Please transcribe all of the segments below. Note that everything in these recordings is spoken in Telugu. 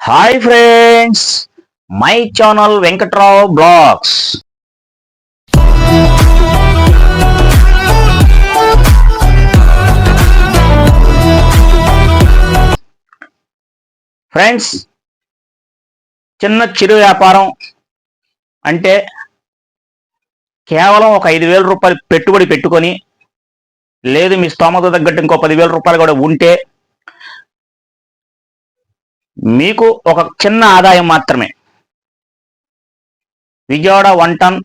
Hi friends, my channel Venkatrao blogs. Friends, చిన్న చిరు వ్యాపారం అంటే కేవలం ఒక 5,000 రూపాయలు పెట్టుబడి పెట్టుకొని, లేదు మీ స్తోమత తగ్గట్టు ఇంకో 10,000 రూపాయలు కూడా ఉంటే మీకు ఒక చిన్న ఆదాయం మాత్రమే. విజయవాడ 1 టన్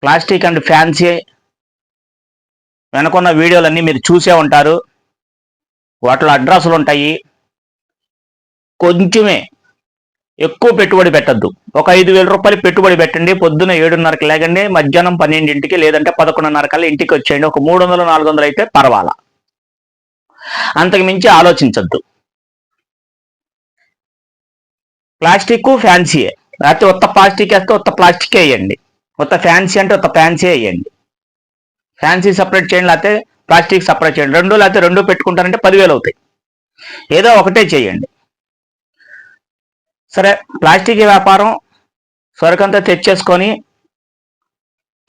ప్లాస్టిక్ అండ్ ఫ్యాన్సీ వెనుకున్న వీడియోలన్నీ మీరు చూసే ఉంటారు. వాటిలో అడ్రస్లు ఉంటాయి. కొంచెమే, ఎక్కువ పెట్టుబడి పెట్టద్దు. ఒక 5,000 రూపాయలు పెట్టుబడి పెట్టండి. పొద్దున 7:30కి లేకండి, మధ్యాహ్నం 12ంటికి లేదంటే 11:30 కల్లా ఇంటికి వచ్చేయండి. ఒక 300-400 అయితే పర్వాలా, అంతకు మించి ఆలోచించద్దు. ప్లాస్టిక్ ఫ్యాన్సీయే, లేకపోతే ఉత్త ప్లాస్టిక్ వేస్తే ఉత్త ప్లాస్టికే వేయండి, ఉత్త ఫ్యాన్సీ అంటే ఉత్త ఫ్యాన్సీ వేయండి. ఫ్యాన్సీ సపరేట్ చేయండి, లేకపోతే ప్లాస్టిక్ సపరేట్ చేయండి. లేకపోతే రెండు పెట్టుకుంటారంటే 10,000 అవుతాయి. ఏదో ఒకటే చేయండి. సరే, ప్లాస్టిక్ వ్యాపారం సరుకంతా తెచ్చేసుకొని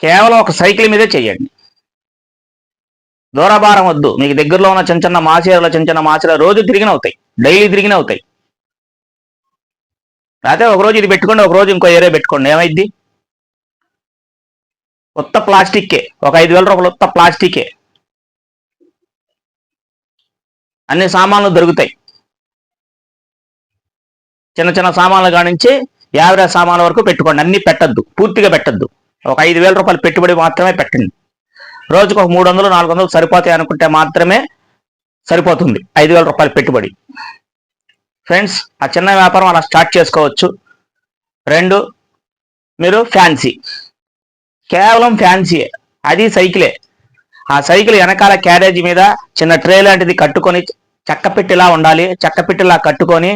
కేవలం ఒక సైకిల్ మీదే చేయండి. దూరభారం వద్దు. మీకు దగ్గరలో ఉన్న చిన్న చిన్న మాచీల రోజు తిరిగిన అవుతాయి, డైలీ తిరిగిన అవుతాయి. లేకపోతే ఒకరోజు ఇది పెట్టుకోండి, ఒకరోజు ఇంకో ఏరియా పెట్టుకోండి, ఏమైద్ది? ఉత్త ప్లాస్టిక్కే, ఒక 5,000 రూపాయలు ఉత్త ప్లాస్టికే. అన్ని సామాన్లు దొరుకుతాయి. చిన్న సామాన్ల కానించి యావరేజ్ సామాన్ల వరకు పెట్టుకోండి. అన్ని పెట్టద్దు, పూర్తిగా పెట్టద్దు. ఒక 5,000 రూపాయలు పెట్టుబడి మాత్రమే పెట్టండి. రోజుకు ఒక 300-400 సరిపోతాయి అనుకుంటే మాత్రమే సరిపోతుంది 5,000 రూపాయలు పెట్టుబడి. ఫ్రెండ్స్, ఆ చిన్న వ్యాపారం అలా స్టార్ట్ చేసుకోవచ్చు. 2, మీరు ఫ్యాన్సీ, కేవలం ఫ్యాన్సీయే, అది సైకిలే. ఆ సైకిల్ వెనకాల క్యారేజీ మీద చిన్న ట్రే లాంటిది కట్టుకొని, చెక్కపెట్టిలా ఉండాలి, చెక్కపెట్టిలా కట్టుకొని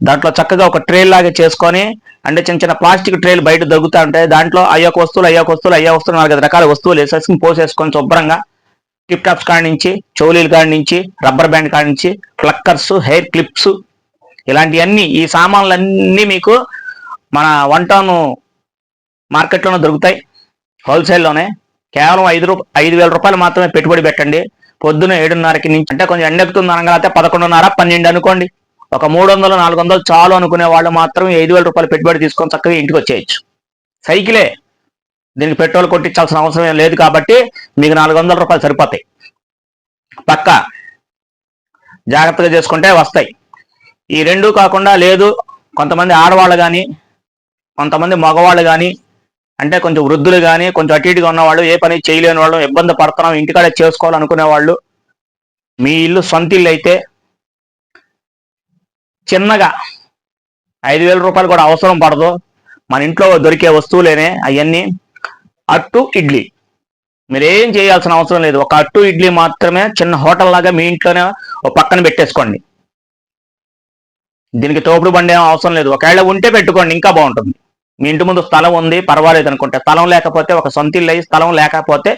దాంట్లో చక్కగా ఒక ట్రే లాగా చేసుకొని, అంటే చిన్న ప్లాస్టిక్ ట్రేలు బయట దొరుకుతూ ఉంటాయి. దాంట్లో అయ్యొక వస్తువులు 4-5 రకాల వస్తువులు వేసేసుకుని పోసేసుకొని శుభ్రంగా టిప్ టాప్స్ కాడి నుంచి, చౌలీల కాడి నుంచి, రబ్బర్ బ్యాండ్ కాడి నుంచి, ప్లక్కర్స్, హెయిర్ క్లిప్స్, ఇలాంటివన్నీ, ఈ సామాన్లన్నీ మీకు మన 1 టౌన్ మార్కెట్లోనే దొరుకుతాయి, హోల్సేల్లోనే. కేవలం 5,000 రూపాయలు మాత్రమే పెట్టుబడి పెట్టండి. పొద్దున 7:30కి నుంచి, అంటే కొంచెం ఎండెక్కుతుంది అనగలైతే 11:30-12 అనుకోండి. ఒక 300-400 చాలు అనుకునే వాళ్ళు మాత్రం 5,000 రూపాయలు పెట్టుబడి తీసుకొని చక్కగా ఇంటికి వచ్చేయచ్చు. సైకిలే, దీనికి పెట్రోల్ కొట్టించాల్సిన అవసరం ఏం లేదు కాబట్టి మీకు 400 రూపాయలు సరిపోతాయి. పక్కా జాగ్రత్తగా చేసుకుంటే వస్తాయి. ఈ 2 కాకుండా లేదు, కొంతమంది ఆడవాళ్ళు కానీ, కొంతమంది మగవాళ్ళు కానీ, అంటే కొంచెం వృద్ధులు కానీ, కొంచెం అటు ఇటుగా ఉన్నవాళ్ళు, ఏ పని చేయలేని వాళ్ళు, ఇబ్బంది పడుతున్నాం ఇంటికాడే చేసుకోవాలనుకునే వాళ్ళు, మీ ఇల్లు సొంత ఇల్లు అయితే చిన్నగా 5,000 రూపాయలు కూడా అవసరం పడదు. మన ఇంట్లో దొరికే వస్తువులేనే అవన్నీ. అట్టు ఇడ్లీ, మీరేం చేయాల్సిన అవసరం లేదు. ఒక అట్టు ఇడ్లీ మాత్రమే చిన్న హోటల్ లాగా మీ ఇంట్లోనే ఒక పక్కన పెట్టేసుకోండి. దీనికి తోపుడు బండి ఏం అవసరం లేదు. ఒకవేళ ఉంటే పెట్టుకోండి, ఇంకా బాగుంటుంది. మీ ఇంటి ముందు స్థలం ఉంది, పర్వాలేదు అనుకుంటే. స్థలం లేకపోతే, ఒక సొంత ఇల్లు అయ్యి స్థలం లేకపోతే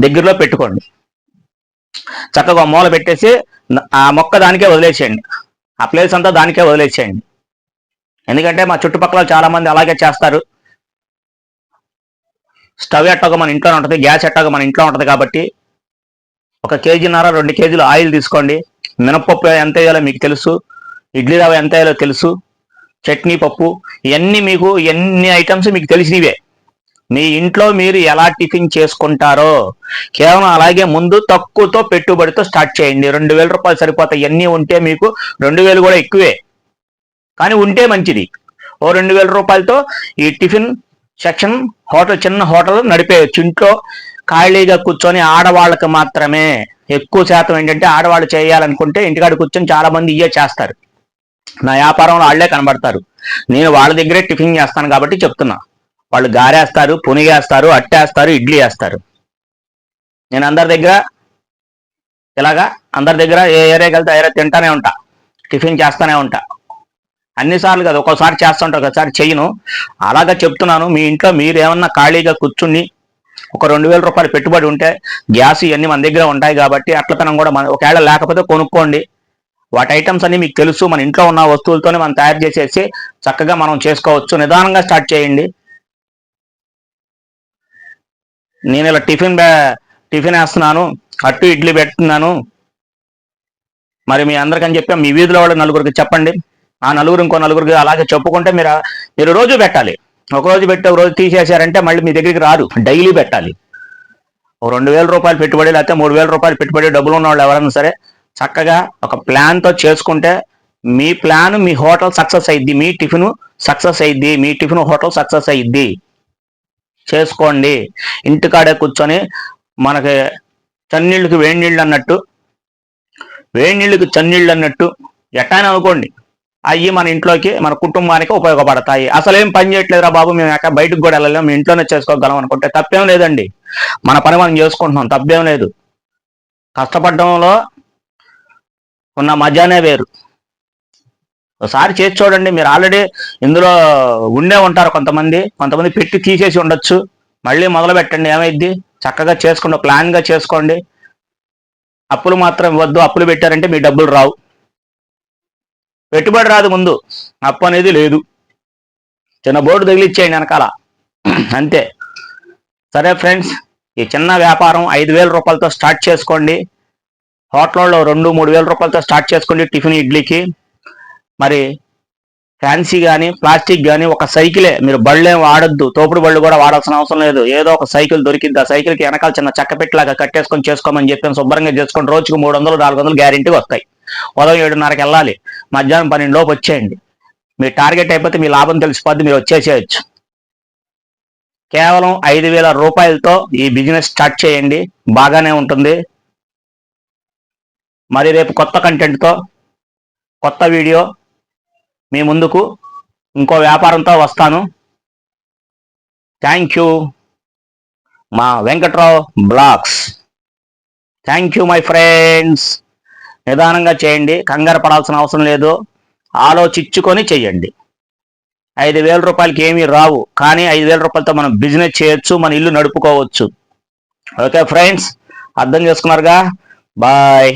దగ్గరలో పెట్టుకోండి. చక్కగా మూల పెట్టేసి ఆ మొక్క దానికే వదిలేసేయండి, ఆ ప్లేస్ అంతా దానికే వదిలేసేయండి. ఎందుకంటే మా చుట్టుపక్కల చాలా మంది అలాగే చేస్తారు. స్టవ్ ఎట్టగా మన ఇంట్లో ఉంటుంది, గ్యాస్ ఎట్టగా మన ఇంట్లో ఉంటుంది కాబట్టి 1 కేజీన్నర 2 కేజీలు ఆయిల్ తీసుకోండి. మినపప్పు ఎంత వేయాలో మీకు తెలుసు, ఇడ్లీ రవ్వ ఎంత వేయాలో తెలుసు, చట్నీ పప్పు, ఇవన్నీ మీకు, ఎన్ని ఐటమ్స్ మీకు తెలిసినవే. మీ ఇంట్లో మీరు ఎలా టిఫిన్ చేసుకుంటారో కేవలం అలాగే ముందు తక్కువతో పెట్టుబడితో స్టార్ట్ చేయండి. 2,000 రూపాయలు సరిపోతాయి. ఇవన్నీ ఉంటే మీకు 2,000 కూడా ఎక్కువే, కానీ ఉంటే మంచిది. ఓ 2,000 రూపాయలతో ఈ టిఫిన్ సెక్షన్ హోటల్, చిన్న హోటల్ నడిపేయచ్చు. ఇంట్లో ఖాళీగా కూర్చొని, ఆడవాళ్ళకి మాత్రమే ఎక్కువ శాతం ఏంటంటే, ఆడవాళ్ళు చేయాలనుకుంటే ఇంటికాడ కూర్చొని చాలా మంది ఇవే చేస్తారు. నా వ్యాపారంలో వాళ్ళే కనబడతారు. నేను వాళ్ళ దగ్గరే టిఫిన్ చేస్తాను కాబట్టి చెప్తున్నా. వాళ్ళు గారేస్తారు, పునిగేస్తారు, అట్టేస్తారు, ఇడ్లీ వేస్తారు. నేను అందరి దగ్గర ఇలాగా, అందరి దగ్గర ఏ ఏరియాకి వెళ్తే ఏరియా తింటానే ఉంటా, టిఫిన్ చేస్తానే ఉంటా. అన్నిసార్లు కదా, ఒక్కోసారి చేస్తూ ఉంటా, ఒకసారి చెయ్యను. అలాగా చెప్తున్నాను. మీ ఇంట్లో మీరు ఏమన్నా ఖాళీగా కూర్చుని ఒక 2,000 రూపాయలు పెట్టుబడి ఉంటే, గ్యాస్ ఇవన్నీ మన దగ్గర ఉంటాయి కాబట్టి అట్లతనం కూడా ఒకవేళ లేకపోతే కొనుక్కోండి. వాటి ఐటమ్స్ అన్ని మీకు తెలుసు. మన ఇంట్లో ఉన్న వస్తువులతోనే మనం తయారు చేసేసి చక్కగా మనం చేసుకోవచ్చు. నిదానంగా స్టార్ట్ చేయండి. నేను ఇలా టిఫిన్ వేస్తున్నాను, అట్టు ఇడ్లీ పెడుతున్నాను, మరి మీ అందరికని చెప్పి మీ వీధిలో వాళ్ళు నలుగురికి చెప్పండి. ఆ నలుగురు ఇంకో నలుగురికి అలాగే చెప్పుకుంటే మీరు రోజు పెట్టాలి. ఒక రోజు పెట్టి ఒక రోజు తీసేశారంటే మళ్ళీ మీ దగ్గరికి రారు. డైలీ పెట్టాలి. ఒక 2,000 రూపాయలు పెట్టుబడి, లేకపోతే 3,000 రూపాయలు పెట్టుబడి డబ్బులు ఉన్న వాళ్ళు ఎవరైనా సరే చక్కగా ఒక ప్లాన్తో చేసుకుంటే మీ ప్లాన్ మీ హోటల్ సక్సెస్ అయ్యిద్ది, మీ టిఫిన్ సక్సెస్ అయ్యిద్ది, మీ టిఫిన్ హోటల్ సక్సెస్ అయ్యిద్ది. చేసుకోండి. ఇంటికాడే కూర్చొని మనకి చన్నీళ్ళకి వేడి నీళ్ళు అన్నట్టు, వేడి నీళ్ళకి చన్నీళ్ళు అన్నట్టు ఎట్టానే అనుకోండి, అవి మన ఇంట్లోకి మన కుటుంబానికి ఉపయోగపడతాయి. అసలేం పని చేయట్లేదురా బాబు, మేము ఎక్కడ బయటకు కూడా వెళ్ళలేము, మీ ఇంట్లోనే చేసుకోగలం అనుకుంటే తప్పేం లేదండి. మన పని మనం చేసుకుంటున్నాం, తప్పేం లేదు. కష్టపడడంలో ఉన్న మజానే వేరు. ఒకసారి చేసి చూడండి. మీరు ఆల్రెడీ ఇందులో ఉండే ఉంటారు కొంతమంది పెట్టి తీసేసి ఉండొచ్చు. మళ్ళీ మొదలు పెట్టండి, ఏమైద్ది. చక్కగా చేసుకోండి, ప్లాన్గా చేసుకోండి. అప్పులు మాత్రం ఇవ్వద్దు. అప్పులు పెట్టారంటే మీ డబ్బులు రావు. పెట్టుబడి రాదు, ముందు అప్పు అనేది లేదు. చిన్న బోర్డు తగిలిచ్చేయండి వెనకాల, అంతే. సరే ఫ్రెండ్స్, ఈ చిన్న వ్యాపారం 5,000 రూపాయలతో స్టార్ట్ చేసుకోండి. హోటల్లో 2-3 వేల రూపాయలతో స్టార్ట్ చేసుకోండి టిఫిన్ ఇడ్లీకి. మరి ఫ్యాన్సీ కానీ ప్లాస్టిక్ కానీ ఒక సైకిలే, మీరు బళ్ళేం వాడద్దు, తోపుడు బళ్ళు కూడా వాడాల్సిన అవసరం లేదు. ఏదో ఒక సైకిల్ దొరికింది, ఆ సైకిల్కి వెనకాల చిన్న చక్కపెట్టలాగా కట్టేసుకొని చేసుకోమని చెప్పాను. శుభ్రంగా చేసుకొని రోజుకు 300-400 గ్యారెంటీ వస్తాయి. ఉదయం 7:30కి వెళ్ళాలి, మధ్యాహ్నం 12 లోపు వచ్చేయండి. మీ టార్గెట్ అయిపోతే మీ లాభం తెలిసిపోద్ది, మీరు వచ్చేసేయచ్చు. కేవలం 5,000 రూపాయలతో ఈ బిజినెస్ స్టార్ట్ చేయండి, బాగానే ఉంటుంది. మరి రేపు కొత్త కంటెంట్తో కొత్త వీడియో మీ ముందుకు ఇంకో వ్యాపారంతో వస్తాను. Thank you. మా Venkatrao blogs. Thank you my friends. నిదానంగా చేయండి, కంగారు పడాల్సిన అవసరం లేదు. ఆలోచించుకొని చెయ్యండి. 5,000 రూపాయలకి ఏమీ రావు, కానీ 5,000 రూపాయలతో మనం బిజినెస్ చేయొచ్చు, మన ఇల్లు నడుపుకోవచ్చు. ఓకే ఫ్రెండ్స్, అర్థం చేసుకున్నారుగా. బాయ్.